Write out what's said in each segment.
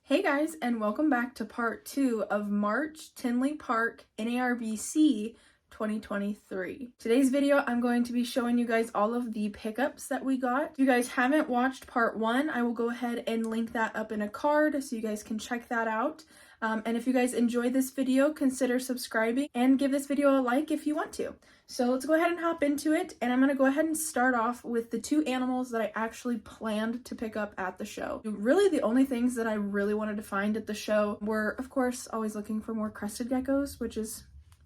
Hey guys, and welcome back to part 2 of March Tinley Park NARBC 2023. Today's video, I'm going to be showing you guys all of the pickups that we got. If you guys haven't watched part 1, I will go ahead and link that up in a card so you guys can check that out. And if you guys enjoyed this video, consider subscribing and give this video a like if you want to. So let's go ahead and hop into it, and I'm going to go ahead and start off with the 2 animals that I actually planned to pick up at the show. Really, the only things that I really wanted to find at the show were, of course, always looking for more crested geckos, which is,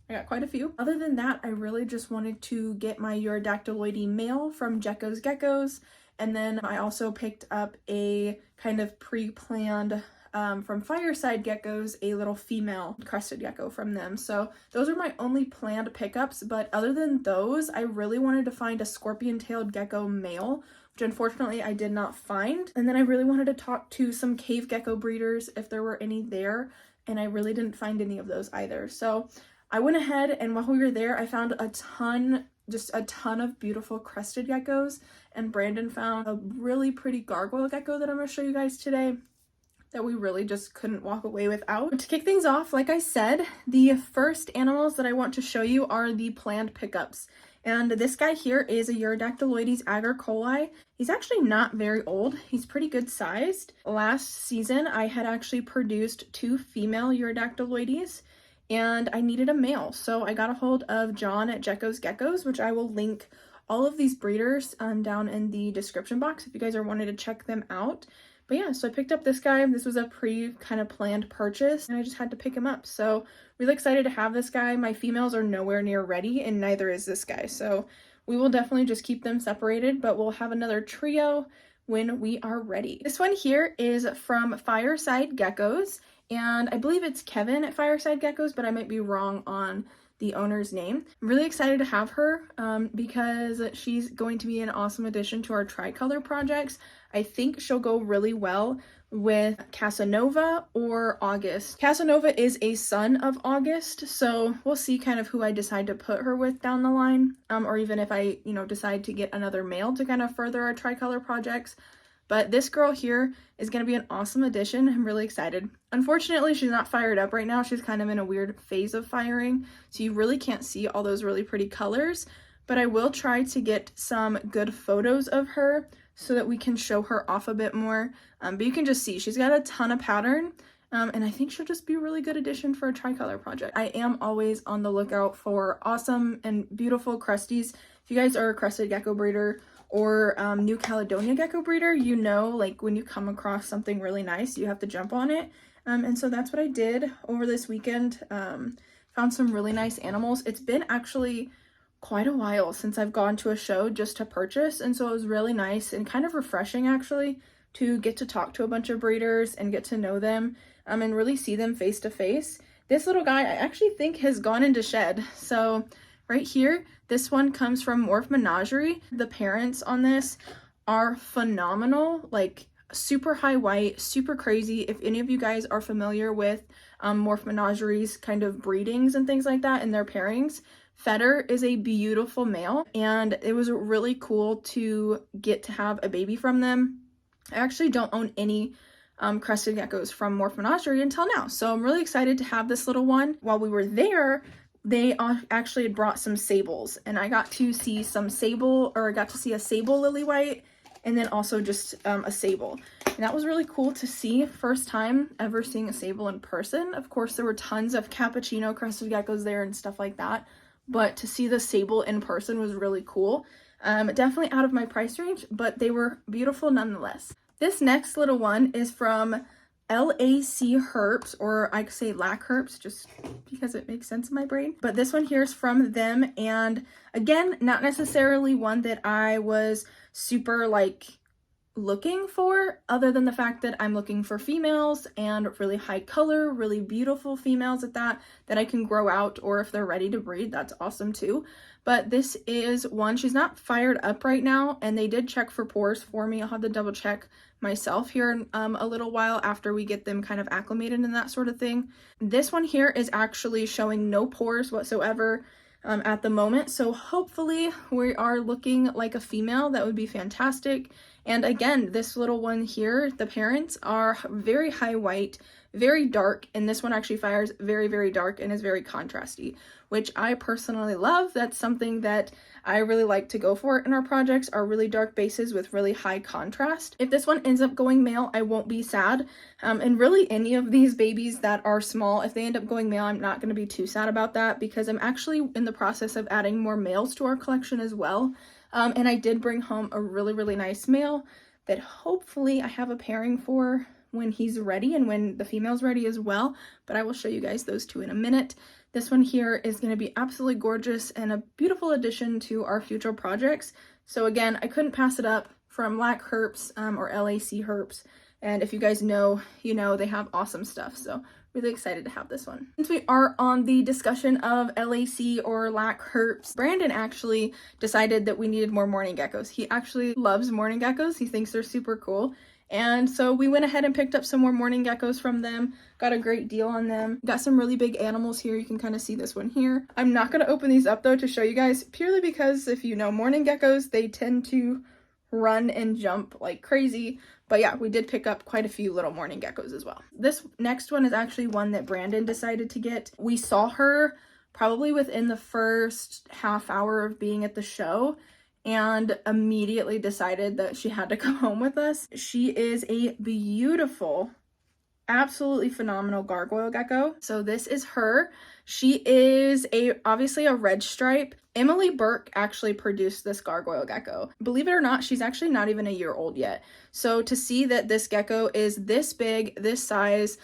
I got quite a few. Other than that, I really just wanted to get my Eurodactyloides male from JBs Geckos, and then I also picked up a kind of pre-planned from Fireside Geckos, a little female crested gecko from them. So those are my only planned pickups, but other than those, I really wanted to find a scorpion-tailed gecko male, which unfortunately I did not find. And then I really wanted to talk to some cave gecko breeders if there were any there, and I really didn't find any of those either. So I went ahead, and while we were there, I found just a ton of beautiful crested geckos, and Brandon found a really pretty gargoyle gecko that I'm going to show you guys today that we really just couldn't walk away without. To kick things off, like I said, the first animals that I want to show you are the planned pickups. And this guy here is a Eurodactyloides agricoli. He's actually not very old. He's pretty good sized. Last season, I had actually produced 2 female Eurodactyloides, and I needed a male. So I got a hold of John at JBs Geckos, which I will link all of these breeders down in the description box if you guys are wanting to check them out. But yeah, so I picked up this guy. This was a kind of planned purchase, and I just had to pick him up. So really excited to have this guy. My females are nowhere near ready, and neither is this guy. So we will definitely just keep them separated, but we'll have another trio when we are ready. This one here is from Fireside Geckos, and I believe it's Kevin at Fireside Geckos, but I might be wrong on the owner's name. I'm really excited to have her because she's going to be an awesome addition to our tricolor projects. I think she'll go really well with Casanova or August. Casanova is a son of August, so we'll see kind of who I decide to put her with down the line, or even if I, decide to get another male to kind of further our tricolor projects. But this girl here is going to be an awesome addition. I'm really excited. Unfortunately, she's not fired up right now. She's kind of in a weird phase of firing, so you really can't see all those really pretty colors. But I will try to get some good photos of her so that we can show her off a bit more. But you can just see she's got a ton of pattern, and I think she'll just be a really good addition for a tricolor project. I am always on the lookout for awesome and beautiful crusties. If you guys are a crested gecko breeder or New Caledonia gecko breeder, like when you come across something really nice, you have to jump on it. And so that's what I did over this weekend. Found some really nice animals. It's been actually quite a while since I've gone to a show just to purchase, and so it was really nice and kind of refreshing actually to get to talk to a bunch of breeders and get to know them and really see them face to face. This little guy I actually think has gone into shed. So right here, this one comes from Morph Menagerie. The parents on this are phenomenal, like super high white, super crazy. If any of you guys are familiar with Morph Menagerie's kind of breedings and things like that and their pairings, Feder is a beautiful male, and it was really cool to get to have a baby from them. I actually don't own any crested geckos from Morph Menagerie until now, so I'm really excited to have this little one. While we were there, they actually had brought some sables, and I got to see a sable lily white, and then also just a sable. And that was really cool to see. First time ever seeing a sable in person. Of course, there were tons of cappuccino crested geckos there and stuff like that, but to see the sable in person was really cool. Definitely out of my price range, but they were beautiful nonetheless. This next little one is from LacHerps, or I could say LacHerps just because it makes sense in my brain. But this one here is from them, and again, not necessarily one that I was super looking for, other than the fact that I'm looking for females and really high color, really beautiful females at that I can grow out, or if they're ready to breed, that's awesome too. But this is one, she's not fired up right now, and they did check for pores for me. I'll have to double check myself here in a little while after we get them kind of acclimated and that sort of thing. This one here is actually showing no pores whatsoever at the moment, so hopefully we are looking like a female. That would be fantastic. And again, this little one here, the parents are very high white, very dark, and this one actually fires very, very dark and is very contrasty, which I personally love. That's something that I really like to go for in our projects, are really dark bases with really high contrast. If this one ends up going male, I won't be sad. And really any of these babies that are small, if they end up going male, I'm not going to be too sad about that, because I'm actually in the process of adding more males to our collection as well. And I did bring home a really, really nice male that hopefully I have a pairing for when he's ready and when the female's ready as well, but I will show you guys those two in a minute. This one here is going to be absolutely gorgeous and a beautiful addition to our future projects. So again, I couldn't pass it up, from LacHerps or LacHerps. And if you guys know, you know, they have awesome stuff. So really excited to have this one. Since we are on the discussion of LAC or LacHerps, Brandon actually decided that we needed more morning geckos. He actually loves morning geckos. He thinks they're super cool. And so we went ahead and picked up some more morning geckos from them, got a great deal on them. Got some really big animals here. You can kind of see this one here. I'm not going to open these up though to show you guys, purely because if you know morning geckos, they tend to run and jump like crazy. But yeah, we did pick up quite a few little morning geckos as well. This next one is actually one that Brandon decided to get. We saw her probably within the first half hour of being at the show, and immediately decided that she had to come home with us. She is a beautiful, absolutely phenomenal gargoyle gecko. So this is her. She is obviously a red stripe. Emily Burke actually produced this gargoyle gecko. Believe it or not, she's actually not even a year old yet. So to see that this gecko is this big, this size,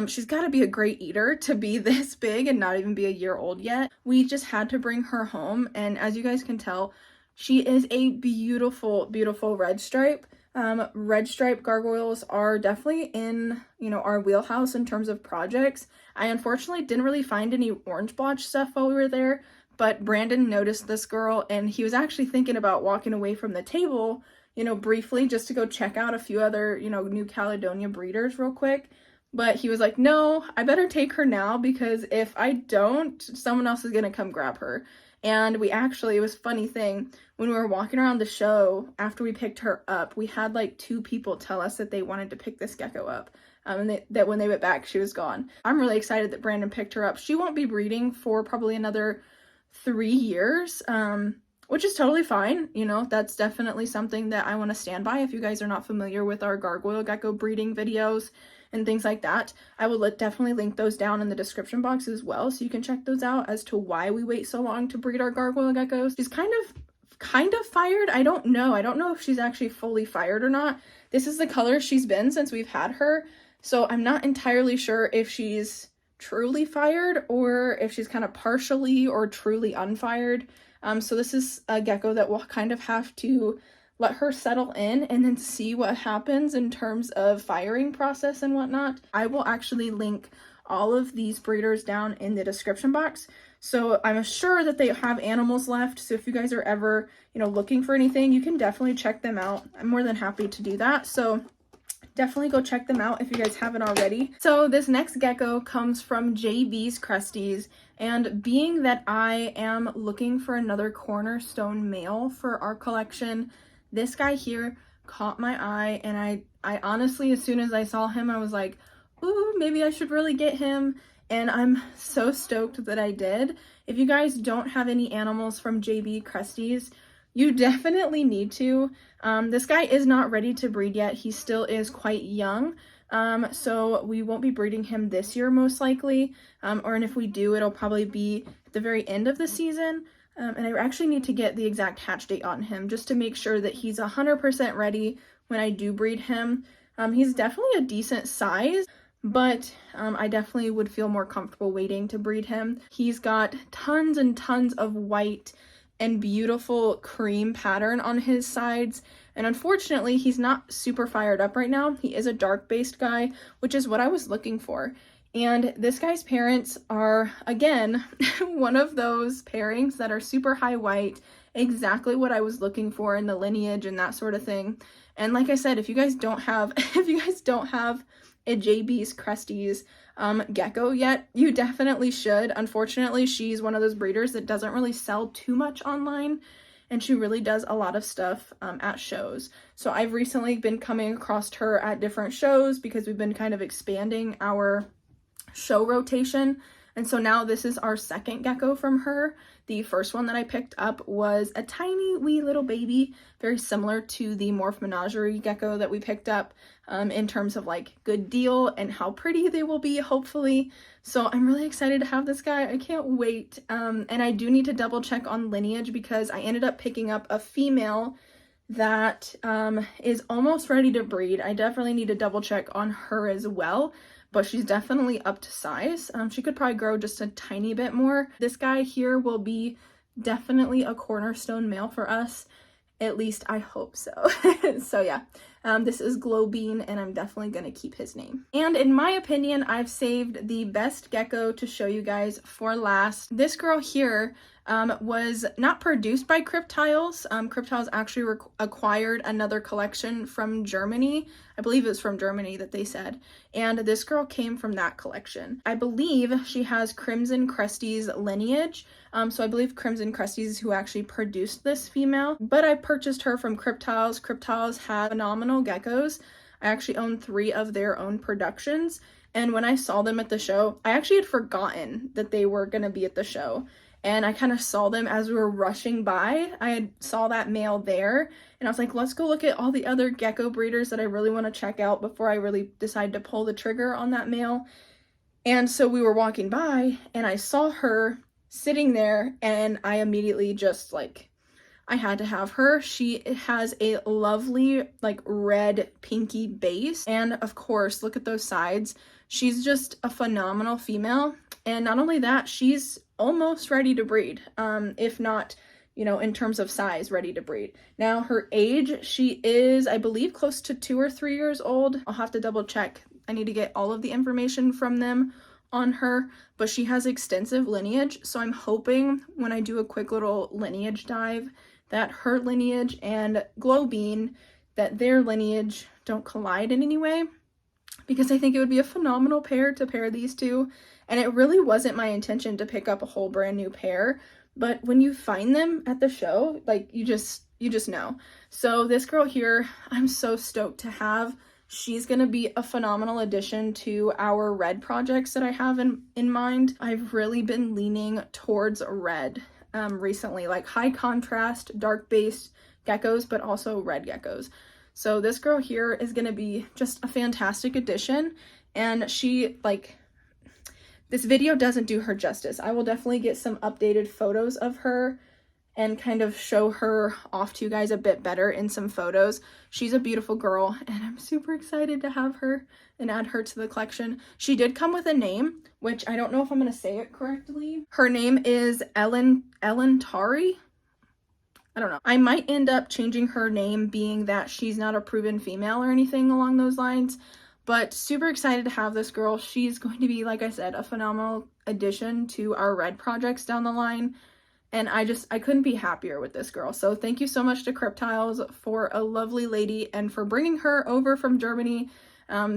she's got to be a great eater to be this big and not even be a year old yet. We just had to bring her home, and as you guys can tell, she is a beautiful, beautiful red stripe. Red stripe gargoyles are definitely in, you know, our wheelhouse in terms of projects. I unfortunately didn't really find any orange blotch stuff while we were there, but Brandon noticed this girl and he was actually thinking about walking away from the table, you know, briefly just to go check out a few other, you know, New Caledonia breeders real quick. But he was like, no, I better take her now, because if I don't, someone else is going to come grab her. And we actually, it was a funny thing, when we were walking around the show, after we picked her up, we had like 2 people tell us that they wanted to pick this gecko up. And that when they went back, she was gone. I'm really excited that Brandon picked her up. She won't be breeding for probably another 3 years, which is totally fine. You know, that's definitely something that I want to stand by. If you guys are not familiar with our gargoyle gecko breeding videos and things like that, I will definitely link those down in the description box as well, so you can check those out as to why we wait so long to breed our gargoyle geckos. She's kind of fired. I don't know if she's actually fully fired or not. This is the color she's been since we've had her, so I'm not entirely sure if she's truly fired or if she's kind of partially or truly unfired. So this is a gecko that we'll kind of have to let her settle in and then see what happens in terms of firing process and whatnot. I will actually link all of these breeders down in the description box. So I'm sure that they have animals left. So if you guys are ever, you know, looking for anything, you can definitely check them out. I'm more than happy to do that. So definitely go check them out if you guys haven't already. So this next gecko comes from JBs Krusty, and being that I am looking for another cornerstone male for our collection, this guy here caught my eye, and I honestly, as soon as I saw him, I was like, ooh, maybe I should really get him, and I'm so stoked that I did. If you guys don't have any animals from JB Krusty, you definitely need to. This guy is not ready to breed yet. He still is quite young, so we won't be breeding him this year most likely, and if we do, it'll probably be at the very end of the season. And I actually need to get the exact hatch date on him just to make sure that he's 100% ready when I do breed him. He's definitely a decent size, but I definitely would feel more comfortable waiting to breed him. He's got tons and tons of white and beautiful cream pattern on his sides, and unfortunately he's not super fired up right now. He is a dark based guy, which is what I was looking for. And this guy's parents are, again, one of those pairings that are super high white, exactly what I was looking for in the lineage and that sort of thing. And like I said, if you guys don't have a JBs Krusty gecko yet, you definitely should. Unfortunately, she's one of those breeders that doesn't really sell too much online. and she really does a lot of stuff at shows. So I've recently been coming across her at different shows because we've been kind of expanding our show rotation. And so now this is our second gecko from her. The first one that I picked up was a tiny wee little baby, very similar to the Morph Menagerie gecko that we picked up in terms of like good deal and how pretty they will be, hopefully. So I'm really excited to have this guy. I can't wait. And I do need to double check on lineage because I ended up picking up a female that is almost ready to breed. I definitely need to double check on her as well, but she's definitely up to size. She could probably grow just a tiny bit more. This guy here will be definitely a cornerstone male for us. At least I hope so. So yeah, this is Glow Bean, and I'm definitely gonna keep his name. And in my opinion, I've saved the best gecko to show you guys for last. This girl here was not produced by Reptiles. Reptiles actually acquired another collection from Germany. I believe it was from Germany that they said. And this girl came from that collection. I believe she has Crimson Krusty's lineage. So I believe Crimson Krusty is who actually produced this female. But I purchased her from Reptiles. Reptiles had phenomenal geckos. I actually own 3 of their own productions. And when I saw them at the show, I actually had forgotten that they were going to be at the show. And I kind of saw them as we were rushing by. Saw that male there, and I was like, let's go look at all the other gecko breeders that I really want to check out before I really decide to pull the trigger on that male. And so we were walking by, and I saw her sitting there, and I immediately just like, I had to have her. She has a lovely like red pinky base, and of course, look at those sides. She's just a phenomenal female. And not only that, she's almost ready to breed, if not, you know, in terms of size, ready to breed. Now, her age, she is, I believe, close to 2 or 3 years old. I'll have to double check. I need to get all of the information from them on her, but she has extensive lineage. So I'm hoping when I do a quick little lineage dive that her lineage and Glow Bean, that their lineage don't collide in any way, because I think it would be a phenomenal pair to pair these two. And it really wasn't my intention to pick up a whole brand new pair, but when you find them at the show, like you just know. So this girl here, I'm so stoked to have. She's going to be a phenomenal addition to our red projects that I have in mind. I've really been leaning towards red recently, like high contrast, dark based geckos, but also red geckos. So this girl here is going to be just a fantastic addition, and she, like, this video doesn't do her justice. I will definitely get some updated photos of her and kind of show her off to you guys a bit better in some photos. She's a beautiful girl, and I'm super excited to have her and add her to the collection. She did come with a name, which I don't know if I'm going to say it correctly. Her name is Ellen Tari. I don't know. I might end up changing her name, being that she's not a proven female or anything along those lines. But super excited to have this girl. She's going to be, like I said, a phenomenal addition to our red projects down the line. And I couldn't be happier with this girl. So thank you so much to Reptiles for a lovely lady and for bringing her over from Germany,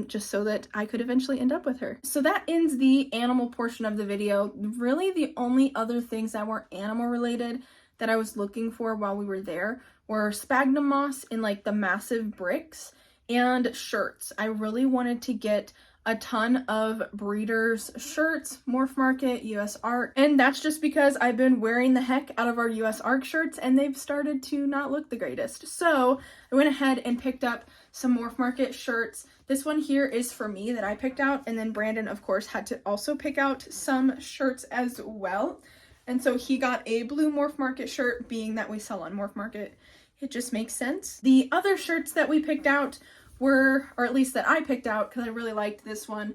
just so that I could eventually end up with her. So that ends the animal portion of the video. Really the only other things that weren't animal related that I was looking for while we were there were sphagnum moss in like the massive bricks, and shirts. I really wanted to get a ton of breeders shirts, Morph Market, US Art, and that's just because I've been wearing the heck out of our US Art shirts and they've started to not look the greatest. So I went ahead and picked up some Morph Market shirts. This one here is for me that I picked out, and then Brandon, of course, had to also pick out some shirts as well. And so he got a blue Morph Market shirt, being that we sell on Morph Market. It just makes sense. The other shirts that we picked out were, or at least that I picked out because I really liked this one,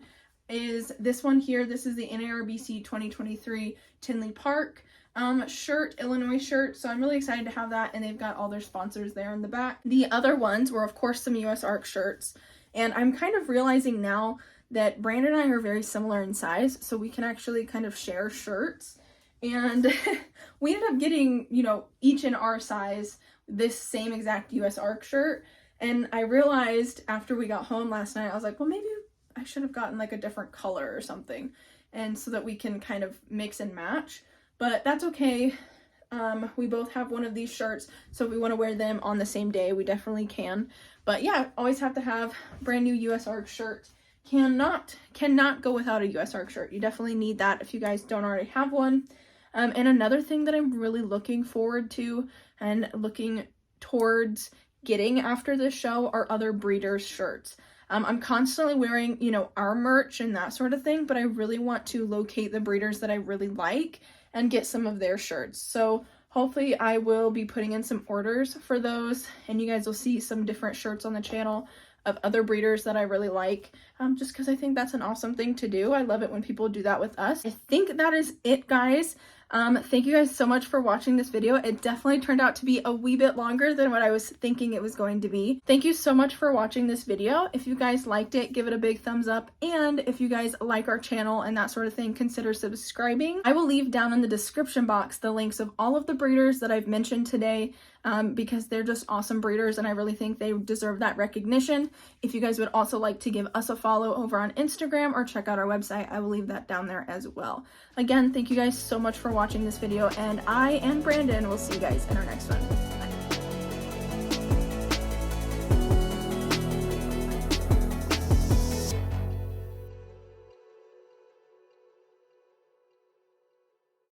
is this one here. This is the NARBC 2023 Tinley Park shirt, Illinois shirt. So I'm really excited to have that, and they've got all their sponsors there in the back. The other ones were, of course, some US Art shirts. And I'm kind of realizing now that Brandon and I are very similar in size, so we can actually kind of share shirts. And we ended up getting, you know, each in our size, this same exact US Art shirt. And I realized after we got home last night, I was like, well, maybe I should have gotten like a different color or something, and so that we can kind of mix and match. But that's okay. We both have one of these shirts, so if we want to wear them on the same day, we definitely can. But yeah, always have to have brand new US ARC shirt. Cannot go without a US ARC shirt. You definitely need that if you guys don't already have one. And another thing that I'm really looking forward to and looking towards getting after this show are other breeders' shirts. I'm constantly wearing, you know, our merch and that sort of thing, but I really want to locate the breeders that I really like and get some of their shirts. So hopefully I will be putting in some orders for those, and you guys will see some different shirts on the channel of other breeders that I really like, just because I think that's an awesome thing to do. I love it when people do that with us. I think that is it, guys. Thank you guys so much for watching this video. It definitely turned out to be a wee bit longer than what I was thinking it was going to be. Thank you so much for watching this video. If you guys liked it, give it a big thumbs up. And if you guys like our channel and that sort of thing, consider subscribing. I will leave down in the description box the links of all of the breeders that I've mentioned today, because they're just awesome breeders and I really think they deserve that recognition. If you guys would also like to give us a follow over on Instagram or check out our website, I will leave that down there as well. Again, thank you guys so much for watching this video, and I and Brandon will see you guys in our next one.